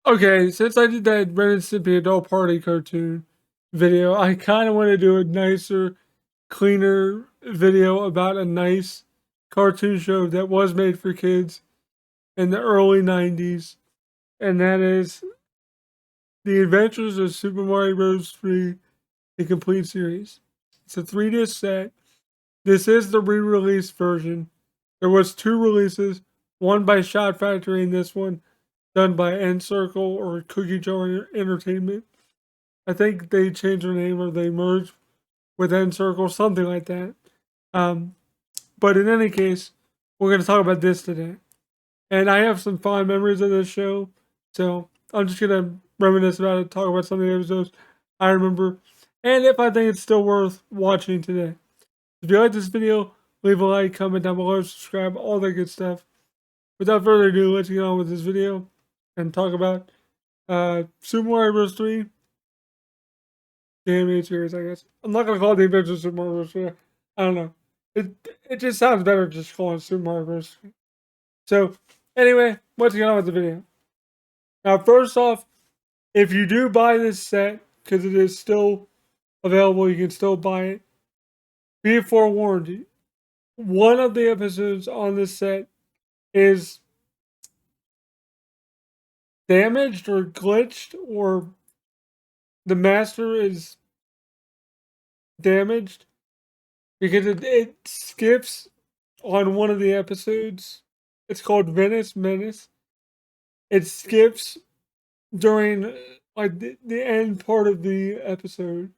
Okay, since I did that Ren and Stimpy adult party cartoon video, I kind of want to do a nicer, cleaner video about a nice cartoon show that was made for kids in the early 90s, and that is The Adventures of Super Mario Bros. 3, the complete series. It's a 3-disc set. This is the re-release version. There was 2 releases, one by Shot Factory and this one done by N Circle or Cookie Jar Entertainment. I think they changed their name or they merged with N Circle, something like that. Um, but in any case, we're going to talk about this today. And I have some fond memories of this show, so I'm just going to reminisce about it, talk about some of the episodes I remember, and if I think it's still worth watching today. If you like this video, leave a like, comment down below, subscribe, all that good stuff. Without further ado, let's get on with this video and talk about Super Mario Bros. 3, the animated series, I guess. I'm not gonna call it the Adventures of Super Mario Bros. 3. I don't know. It just sounds better just calling it Super Mario Bros. 3. So anyway, let's get on with the video. Now, first off, if you do buy this set, because it is still available, you can still buy it. Be forewarned, one of the episodes on this set is damaged or glitched, or the master is damaged because it skips on one of the episodes. It's called Venice Menace. It skips during like the end part of the episode.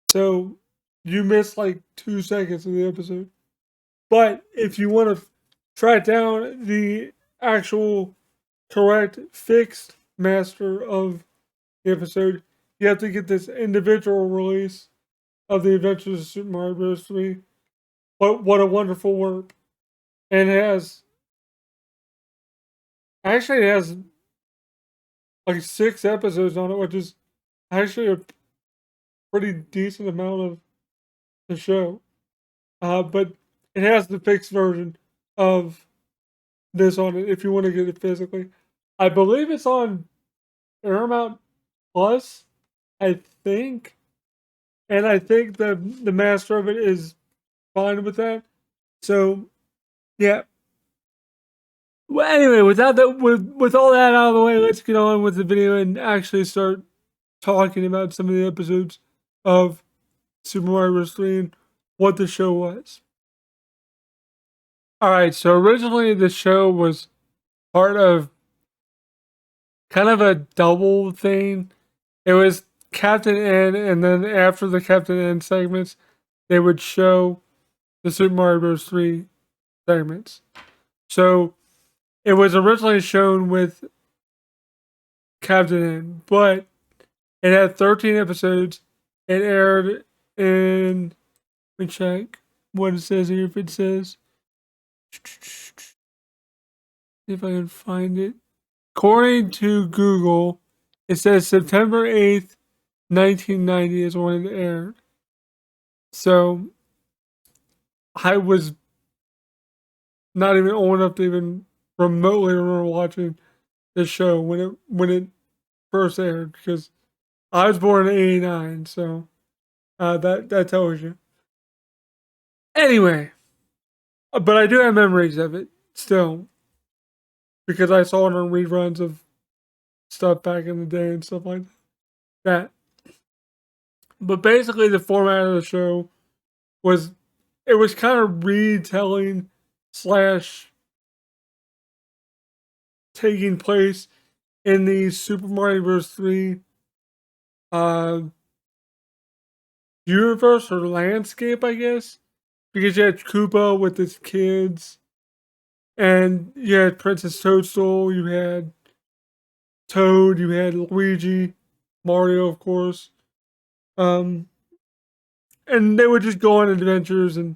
So you miss like 2 seconds of the episode. But if you want to track down the actual correct fixed master of the episode, you have to get this individual release of the Adventures of Super Mario Bros. 3. What a wonderful work. And it has like 6 episodes on it, which is actually a pretty decent amount of the show. But it has the fixed version of this on it if you want to get it physically. I believe it's on Paramount Plus, I think. And I think the master of it is fine with that. So yeah. Well, anyway, without that, with all that out of the way, let's get on with the video and actually start talking about some of the episodes of Super Mario Bros. 3 and what the show was. All right, so originally the show was part of kind of a double thing. It was Captain N, and then after the Captain N segments, they would show the Super Mario Bros. 3 segments. So it was originally shown with Captain N, but it had 13 episodes. It aired in, let me check what it says here. If it says, if I can find it. According to Google, it says September 8th, 1990 is when it aired. So I was not even old enough to even remotely remember watching this show when it first aired, because I was born in '89, so that tells you. Anyway, but I do have memories of it still because I saw it on reruns of stuff back in the day and stuff like that. But basically, the format of the show was it was kind of retelling slash taking place in the Super Mario Bros. 3 uh, universe or landscape, I guess, because you had Koopa with his kids, and you had Princess Toadstool, you had Toad, you had Luigi, Mario, of course. Um, and they would just go on adventures and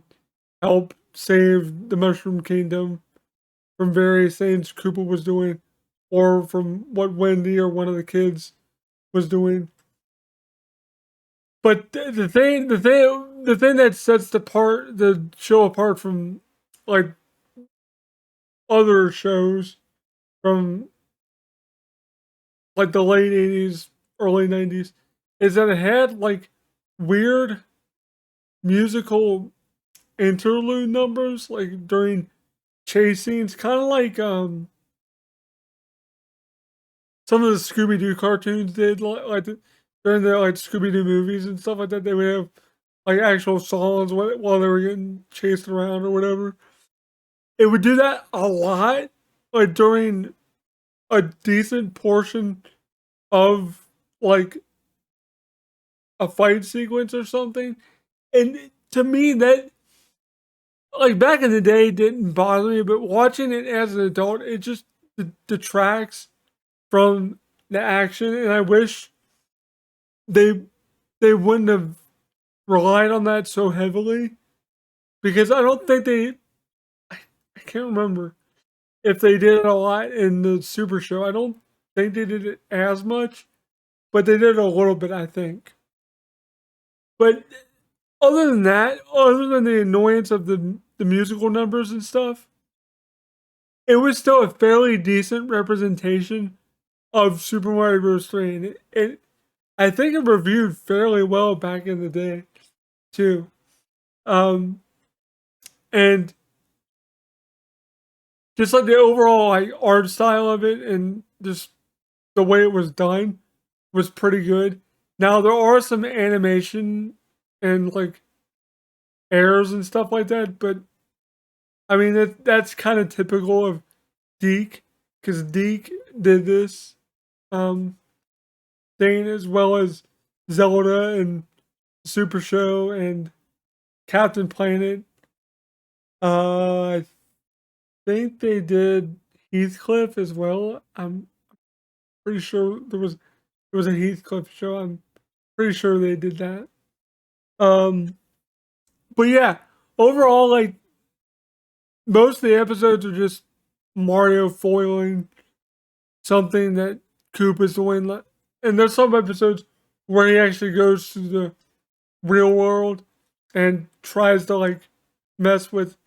help save the Mushroom Kingdom from various things Koopa was doing, or from what Wendy or one of the kids was doing. But the thing that sets the show apart from like other shows from like the late 80s, early 90s, is that it had like weird musical interlude numbers like during chase scenes, kind of like some of the Scooby Doo cartoons did, during the like Scooby Doo movies and stuff like that. They would have like actual songs while they were getting chased around or whatever. It would do that a lot, like during a decent portion of like a fight sequence or something. And to me, that like back in the day didn't bother me, but watching it as an adult, it just detracts from the action. And I wish they they wouldn't have relied on that so heavily because I don't think I can't remember if they did it a lot in the Super Show. I don't think they did it as much, but they did it a little bit, I think. But other than that, other than the annoyance of the musical numbers and stuff, it was still a fairly decent representation of Super Mario Bros. 3, and I think it reviewed fairly well back in the day too. Um, and just like the overall like art style of it and just the way it was done was pretty good. Now there are some animation and like errors and stuff like that, but I mean that's kind of typical of Deke because Deke did this um, thing as well as Zelda and Super Show and Captain Planet. I think they did Heathcliff as well. I'm pretty sure there was a Heathcliff show. I'm pretty sure they did that. Um, but yeah, overall, like most of the episodes are just Mario foiling something that Coop is doing, and there's some episodes where he actually goes to the real world and tries to like mess with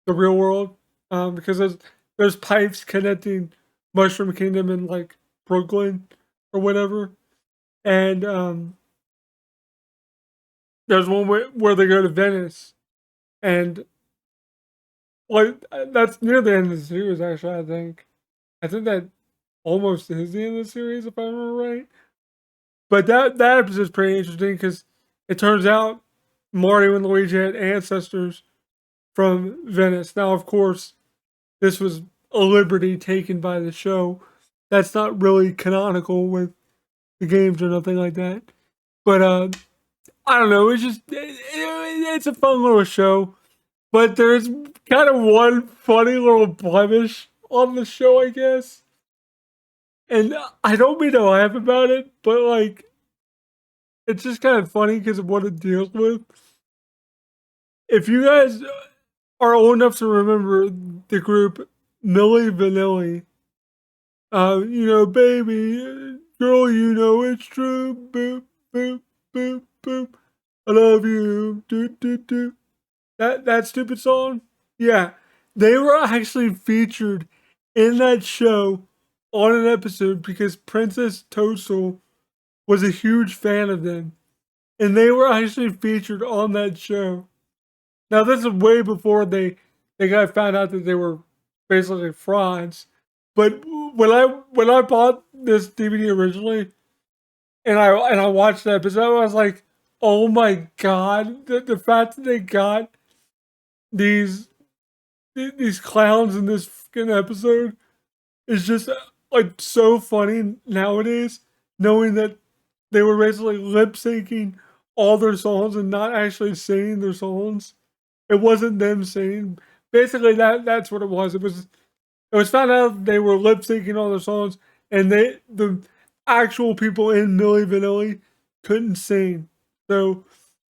the real world because there's pipes connecting Mushroom Kingdom and like Brooklyn or whatever, and there's one where they go to Venice, and like that's near the end of the series. Actually, I think that almost is the end of the series if I remember right. But that episode is pretty interesting because it turns out Mario and Luigi had ancestors from Venice. Now, of course, this was a liberty taken by the show. That's not really canonical with the games or nothing like that. But I don't know. It's a fun little show. But there's kind of one funny little blemish on the show, I guess. And I don't mean to laugh about it, but like it's just kind of funny because of what it deals with. If you guys are old enough to remember the group Millie Vanilli, baby, girl, you know it's true. Boop, boop, boop, boop. I love you. Do, do, do. That stupid song? Yeah. They were actually featured in that show on an episode because Princess Toadstool was a huge fan of them. And they were actually featured on that show. Now this is way before they got found out that they were basically frauds. But when I bought this DVD originally and I watched that episode, I was like, oh my god, the fact that they got these these clowns in this fucking episode is just like so funny nowadays, knowing that they were basically lip syncing all their songs and not actually singing their songs. It wasn't them singing. Basically, that's what it was. It was found out they were lip syncing all their songs, and the actual people in Milli Vanilli couldn't sing. So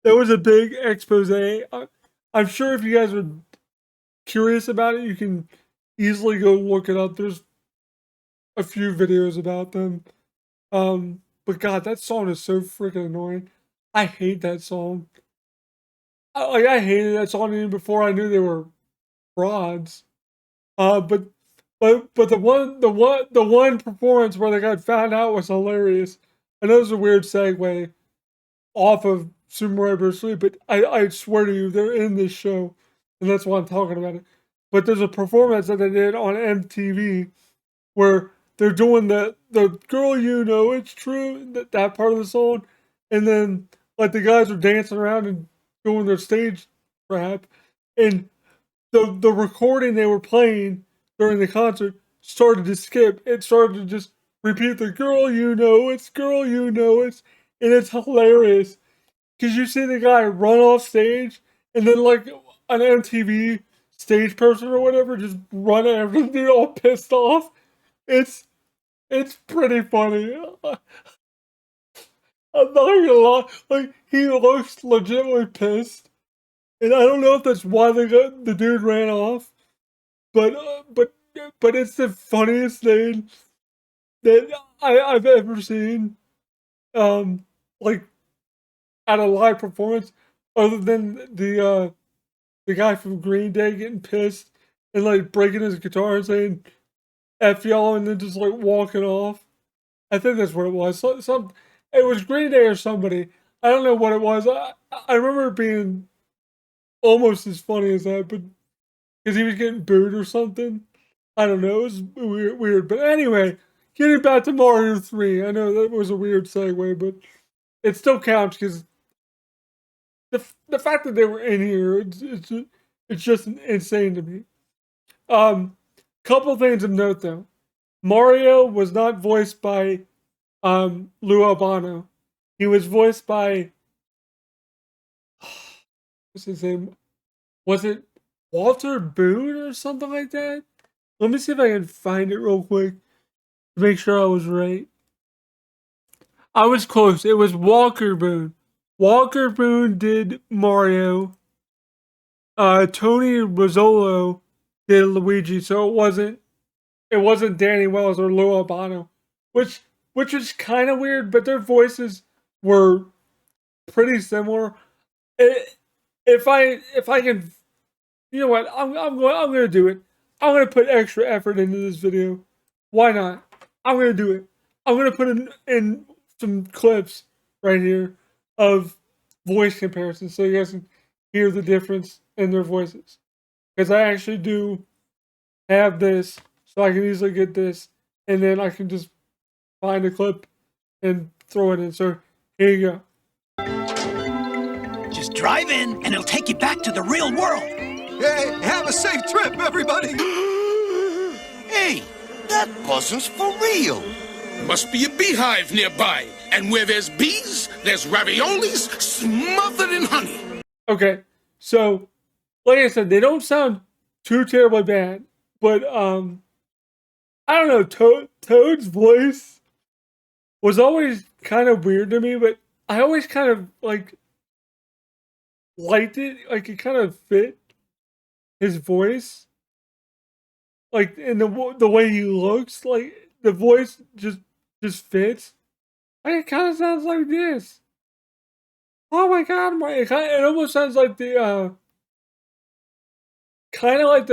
there was a big expose. I'm sure if you guys are curious about it, you can easily go look it up. There's a few videos about them. But God, that song is so freaking annoying. I hate that song. I hated that song even before I knew they were frauds. But but the one performance where they got found out was hilarious. I know it's a weird segue off of Samurai Bruce Lee, but I swear to you, they're in this show, and that's why I'm talking about it. But there's a performance that they did on MTV where they're doing the girl, you know it's true, that part of the song, and then like the guys are dancing around and doing their stage rap, and the recording they were playing during the concert started to skip. It started to just repeat the girl, you know it's, and it's hilarious because you see the guy run off stage, and then like an MTV stage person or whatever just run after the dude all pissed off. It's it's pretty funny. I'm not gonna lie. Like he looks legitimately pissed, and I don't know if that's why the dude ran off, but but it's the funniest thing that I've ever seen. Um, like at a live performance, other than the guy from Green Day getting pissed and like breaking his guitar and saying "F y'all" and then just like walking off. I think that's what it was. It was Green Day or somebody. I don't know what it was. I remember it being almost as funny as that, but because he was getting booed or something. I don't know. It was weird. But anyway, getting back to Mario 3. I know that was a weird segue, but it still counts because the fact that they were in here, it's just insane to me. Couple things of note though. Mario was not voiced by Lou Albano. He was voiced by what's his name? Was it Walter Boone or something like that? Let me see if I can find it real quick to make sure I was right. I was close. It was Walker Boone. Walker Boone did Mario. Tony Rizzolo did Luigi, so it wasn't Danny Wells or Lou Albano, which which is kind of weird, but their voices were pretty similar. It, if I can, you know what, I'm gonna do it. I'm gonna put extra effort into this video. Why not? I'm gonna do it. I'm gonna put in some clips right here of voice comparisons so you guys can hear the difference in their voices. Because I actually do have this, so I can easily get this, and then I can just find a clip and throw it in. So here you go. Just drive in, and it'll take you back to the real world. Hey, have a safe trip, everybody! Hey, that wasn't for real. Must be a beehive nearby. And where there's bees, there's raviolis smothered in honey. Okay, so like I said, they don't sound too terribly bad, but I don't know. Toad's voice was always kind of weird to me, but I always kind of like liked it. Like it kind of fit his voice, like in the way he looks. Like the voice just fits. Like it kind of sounds like this. Oh my god, it almost sounds like the kind of like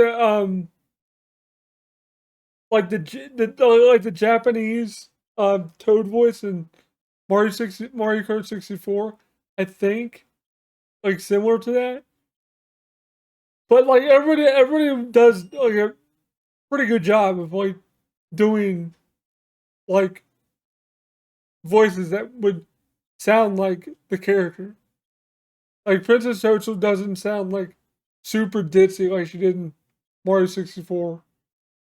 the Japanese Toad voice in Mario Kart 64. I think like similar to that. But like everybody does like a pretty good job of like doing like voices that would sound like the character. Like Princess Toadstool doesn't sound like super ditzy like she did in Mario 64.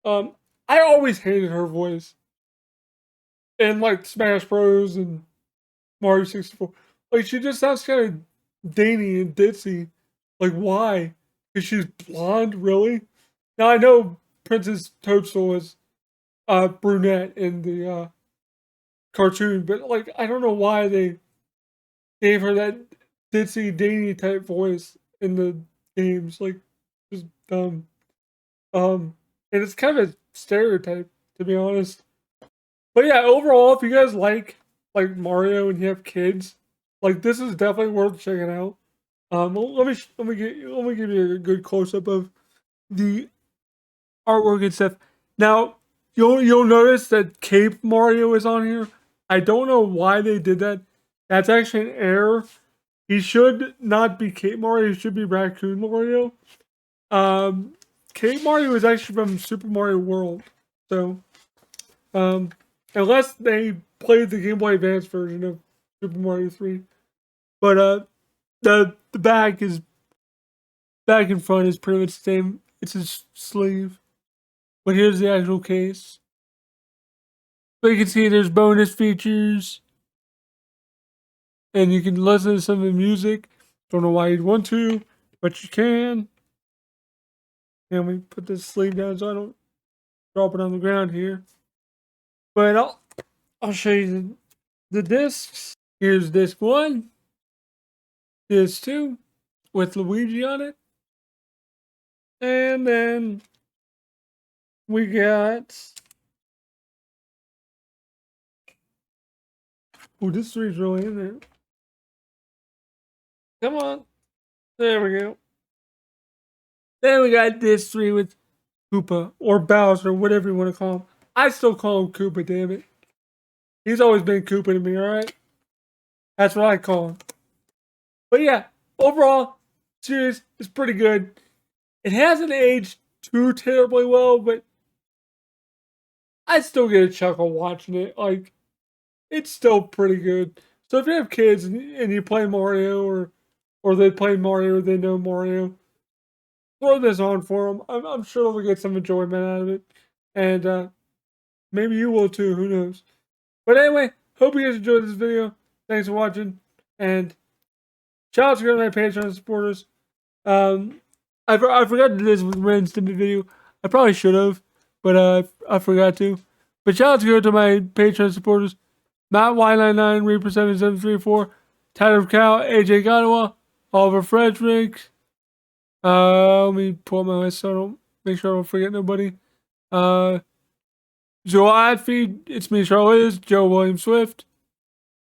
I always hated her voice in like Smash Bros and Mario 64. Like she just sounds kind of dainty and ditzy. Like why? Because she's blonde, really? Now I know Princess Toadstool is brunette in the cartoon, but like I don't know why they gave her that ditzy, dainty type voice in the games. Like just dumb. And it's kind of a stereotype, to be honest. But yeah, overall, if you guys like Mario and you have kids, like this is definitely worth checking out. Let me give you a good close up of the artwork and stuff. Now, you'll notice that Cape Mario is on here. I don't know why they did that. That's actually an error. He should not be Cape Mario. He should be Raccoon Mario. Cape Mario is actually from Super Mario World. So, unless they played the Game Boy Advance version of Super Mario 3. But the back in front is pretty much the same. It's his sleeve. But here's the actual case. So you can see there's bonus features. And you can listen to some of the music. Don't know why you'd want to, but you can. And we put this sleeve down so I don't drop it on the ground here. But I'll show you the discs. Here's disc 1. Disc 2 with Luigi on it. And then we got... Oh, this 3's really in there. Come on. There we go. Then we got disc 3 with Koopa or Bowser, whatever you want to call him. I still call him Koopa, damn it. He's always been Koopa to me, alright? That's what I call him. But yeah, overall, series is pretty good. It hasn't aged too terribly well, but I still get a chuckle watching it. Like, it's still pretty good. So if you have kids and you play Mario or they play Mario or they know Mario, throw this on for them. I'm sure they'll get some enjoyment out of it. And maybe you will too, who knows. But anyway, hope you guys enjoyed this video. Thanks for watching. And shout out to my Patreon supporters. I forgot to do this with Ren Stimpy video. I probably should have, but I forgot to. But shout out to my Patreon supporters. Matt Y99, Reaper 7734, Tyler Cow, AJ Gottawa, Oliver Frederick. Let me pull up my list so I don't make sure I don't forget nobody. Joel Adfeed, It's Me Charlize, Joe William Swift,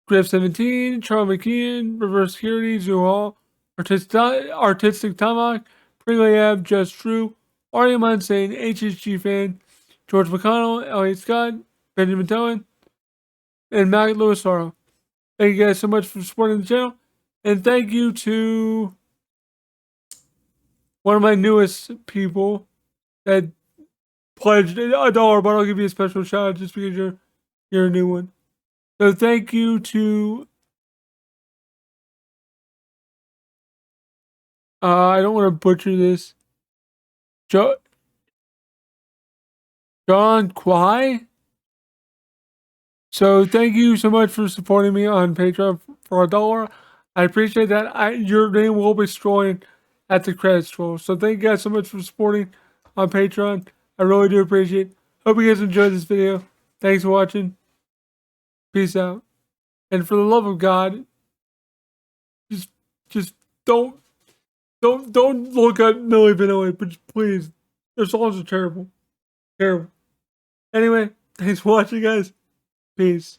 Griff17, Charlie McKeon, Reverse Security, Zoo Hall, Artistic Tomahawk, Pringley Ave, Just True, Ariam Insane, HHG Fan, George McConnell, Elliot Scott, Benjamin Towen, and Matt Lewisaro. Thank you guys so much for supporting the channel. And thank you to one of my newest people that pledged $1, but I'll give you a special shout out just because you're a new one. So thank you to I don't want to butcher this. John Kwai. So thank you so much for supporting me on Patreon for $1. I appreciate that. Your name will be destroyed at the credits roll. So thank you guys so much for supporting on Patreon. I really do appreciate it. Hope you guys enjoyed this video. Thanks for watching. Peace out. And for the love of God, just don't look at Millie Vanilli, but please. Their songs are terrible. Terrible. Anyway, thanks for watching, guys. Peace.